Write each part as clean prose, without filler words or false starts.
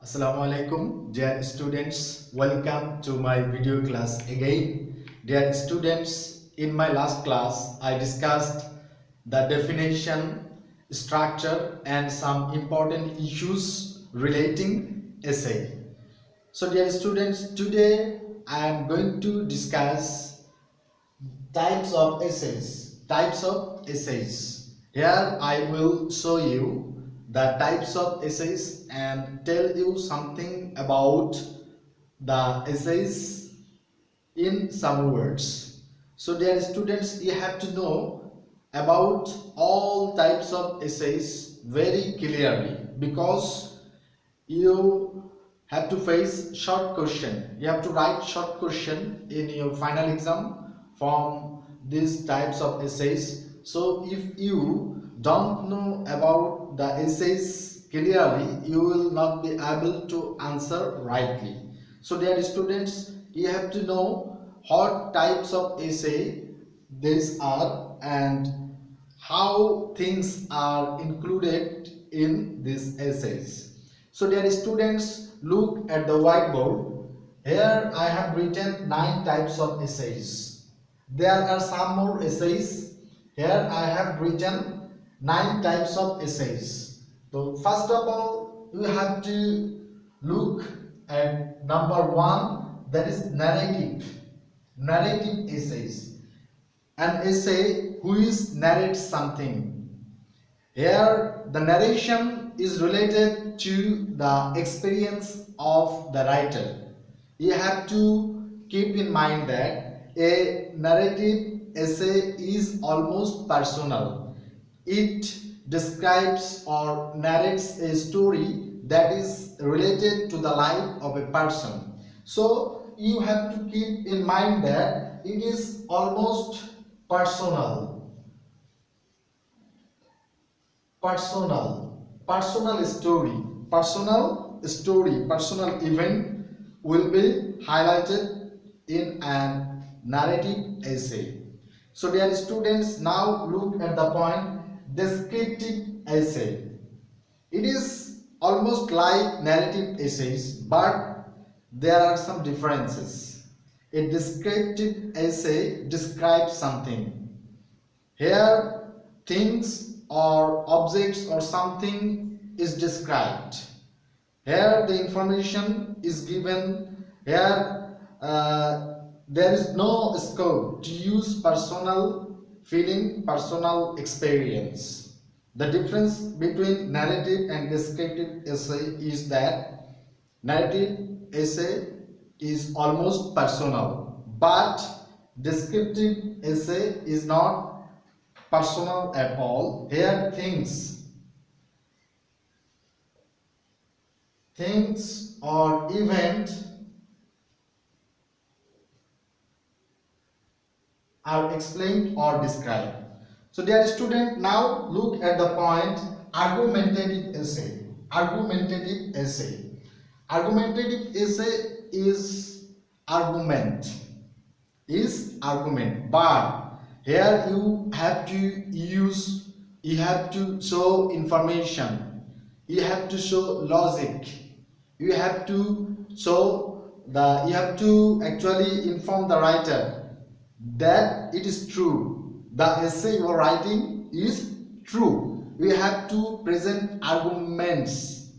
Assalamu alaikum, dear students. Welcome to my video class again. Dear students, in my last class I discussed the definition, structure and some important issues relating essay. So dear students, today I am going to discuss types of essays. Here I will show you the types of essays and tell you something about the essays in some words. So dear students, you have to know about all types of essays very clearly, because you have to face short question. You have to write short question in your final exam from these types of essays. So if you don't know about the essays clearly, you will not be able to answer rightly. So dear students, you have to know what types of essay these are and how things are included in these essays. So dear students, look at the whiteboard. Here I have written 9 types of essays. There are some more essays. Here I have written 9 types of essays. So first of all, you have to look at number 1, that is narrative essays. An essay which narrates something. Here the narration is related to the experience of the writer. You have to keep in mind that a narrative essay is almost personal. It describes or narrates a story that is related to the life of a person. So you have to keep in mind that it is almost personal story, personal event will be highlighted in an narrative essay. So dear students, now look at the point descriptive essay. It is almost like narrative essays, but there are some differences. A descriptive essay describes something. Here things or objects or something is described. Here the information is given. Here there is no scope to use personal feeling, personal experience. The difference between narrative and descriptive essay is that narrative essay is almost personal, but descriptive essay is not personal at all. Here things or event are explained or described. So dear student, now look at the point argumentative essay. Argumentative essay is argument, but here you have to show information, you have to show logic, you have to actually inform the writer that it is true, the essay you are writing is true. You have to present arguments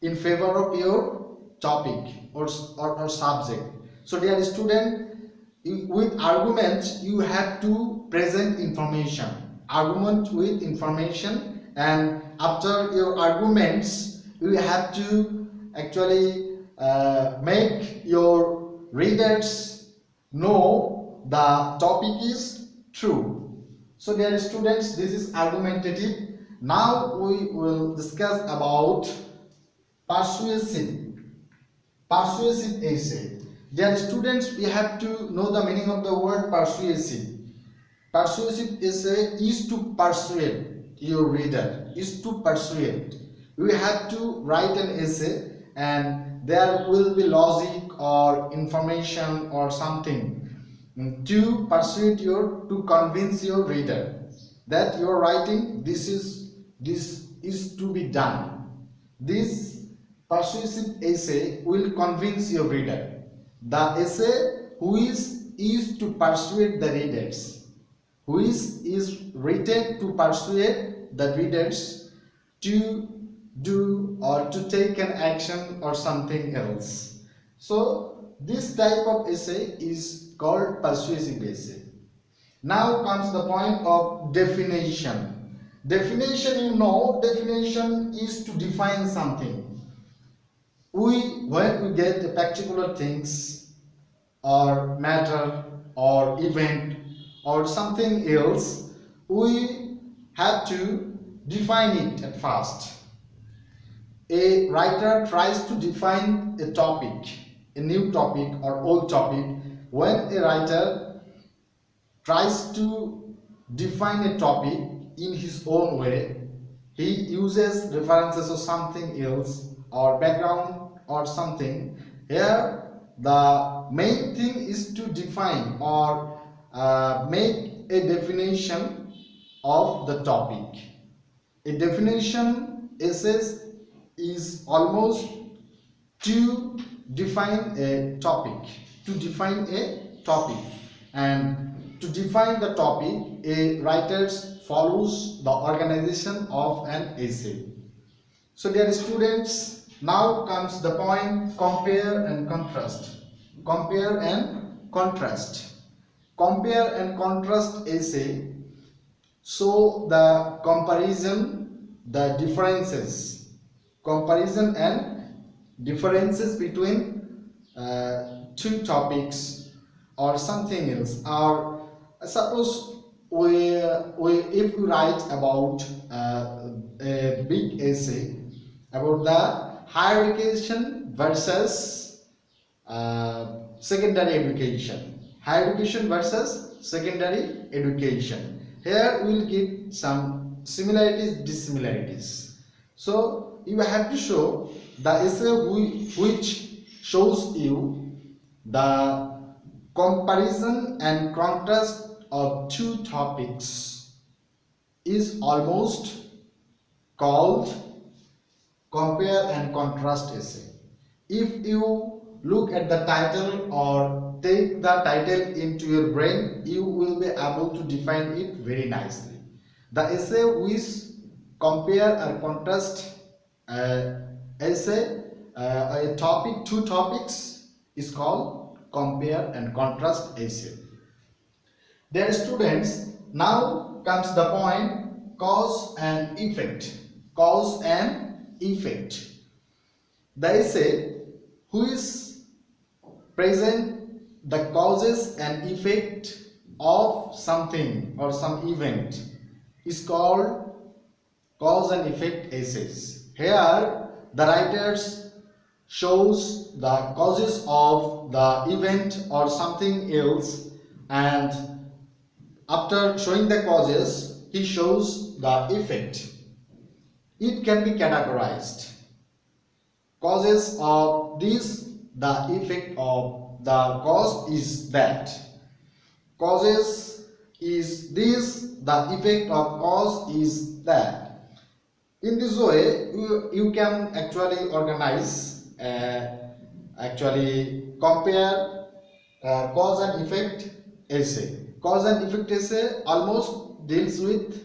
in favor of your topic or subject. So dear student, with argument you have to present information, argument with information, and after your arguments you have to actually make your readers know the topic is true. So dear students, this is argumentative. Now we will discuss about persuasive essay. Dear students, we have to know the meaning of the word persuasive. Persuasive essay is to persuade your reader, is to persuade. You have to write an essay and there will be logic or information or something to persuade to convince your reader that you are writing this is to be done. This persuasive essay will convince your reader. The essay which is to persuade the readers, which is written to persuade the readers to do or to take an action or something else. So this type of essay is called persuasive essay. Now comes the point of definition. Definition, definition is to define something. When we get the particular things or matter or event or something else, we have to define it at first. A writer tries to define a topic, a new topic or old topic. When a writer tries to define a topic in his own way, he uses references or something else or background or something. Here the main thing is to define or make a definition of the topic. A definition essay is almost to define a topic, and to define the topic, a writer follows the organization of an essay. So dear students, now comes the point compare and contrast. Compare and essay show the comparison, the differences, between two topics or something else. Or suppose if we write about a big essay about the higher education versus secondary education, here we will get some similarities, dissimilarities. So you have to show the essay which shows you the comparison and contrast of two topics is almost called compare and contrast essay. If you look at the title or take the title into your brain, you will be able to define it very nicely. The essay which compare or contrast essay, a topic, two topics, is called compare and contrast essay. Dear students, now comes the point cause and effect. The essay which present the causes and effect of something or some event is called cause and effect essays. Here the writers shows the causes of the event or something else, and after showing the causes he shows the effect. It can be categorized. Causes of this, the effect of the cause is that. Causes is this, the effect of cause is that. In this way you can actually organize, compare cause and effect essay. Cause and effect essay almost deals with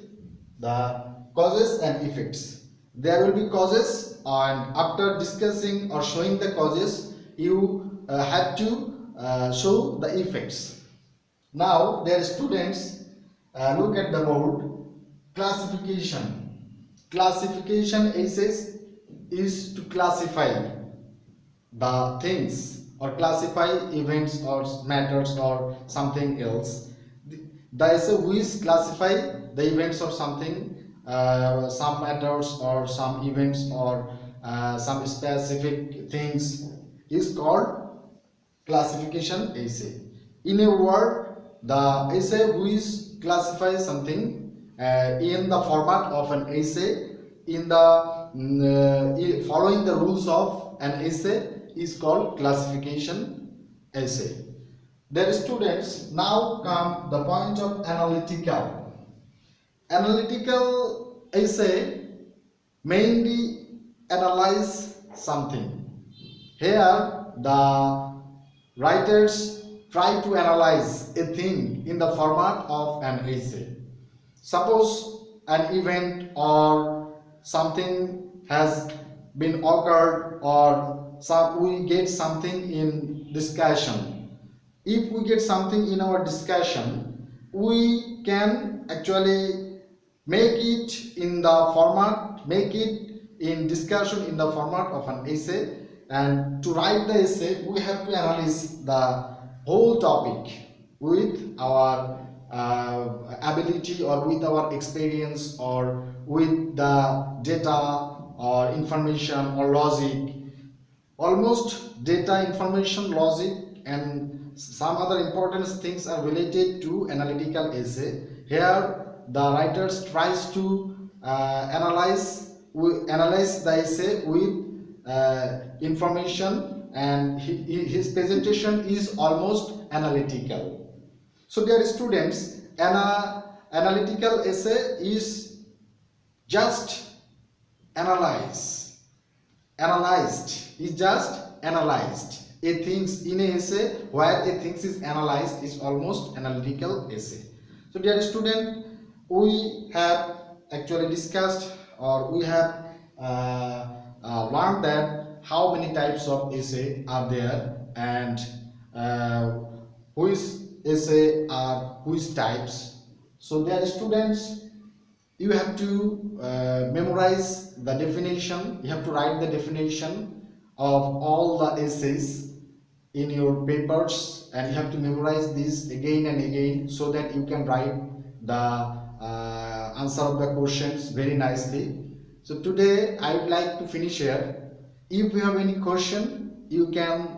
the causes and effects. There will be causes, and after discussing or showing the causes you have to show the effects. Now dear students, look at the board. Classification essays is to classify the things or classify events or matters or something else. The essay which classify the events or something, some matters or some events or some specific things is called classification essay. In a word, the essay which classifies something in the format of an essay, in the following the rules of an essay, is called classification essay. Dear students, now come the point of analytical. Analytical essay mainly analyze something. Here the writers try to analyze a thing in the format of an essay. Suppose an event or something has been occurred, or we get something in discussion. If we get something in our discussion, we can actually make it in the format, make it in discussion in the format of an essay. And to write the essay, we have to analyze the whole topic with our ability, or with our experience, or with the data or information or logic. Almost data, information, logic and some other important things are related to analytical essay. Here the writers tries to analyze the essay with information, and his presentation is almost analytical. So dear students, an analytical essay is just analyzed is just analyzed. A things in a essay, where a things is analyzed, is almost analytical essay. So dear student, we have actually discussed, or we have learned that how many types of essay are there, and which essay are which types. So dear students, you have to memorize the definition. You have to write the definition of all the essays in your papers, and you have to memorize this again and again, so that you can write the answer of the questions very nicely. So today I would like to finish here. If you have any question, you can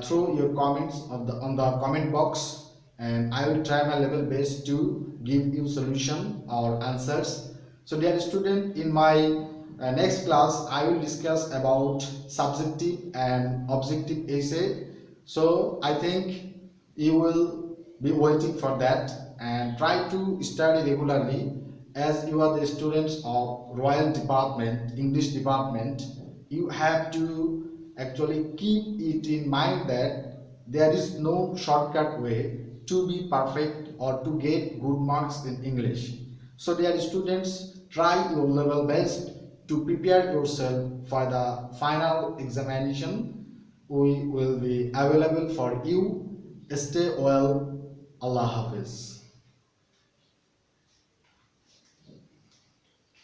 throw your comments on the comment box, and I will try my level best to give you solution or answers. So dear student, in my next class I will discuss about subjective and objective essay. So I think you will be waiting for that, and try to study regularly, as you are the students of Royal Department, English Department. You have to actually keep it in mind that there is no shortcut way to be perfect or to get good marks in English. So dear students, try your level best to prepare yourself for the final examination. We will be available for you. Stay well. Allah Hafiz.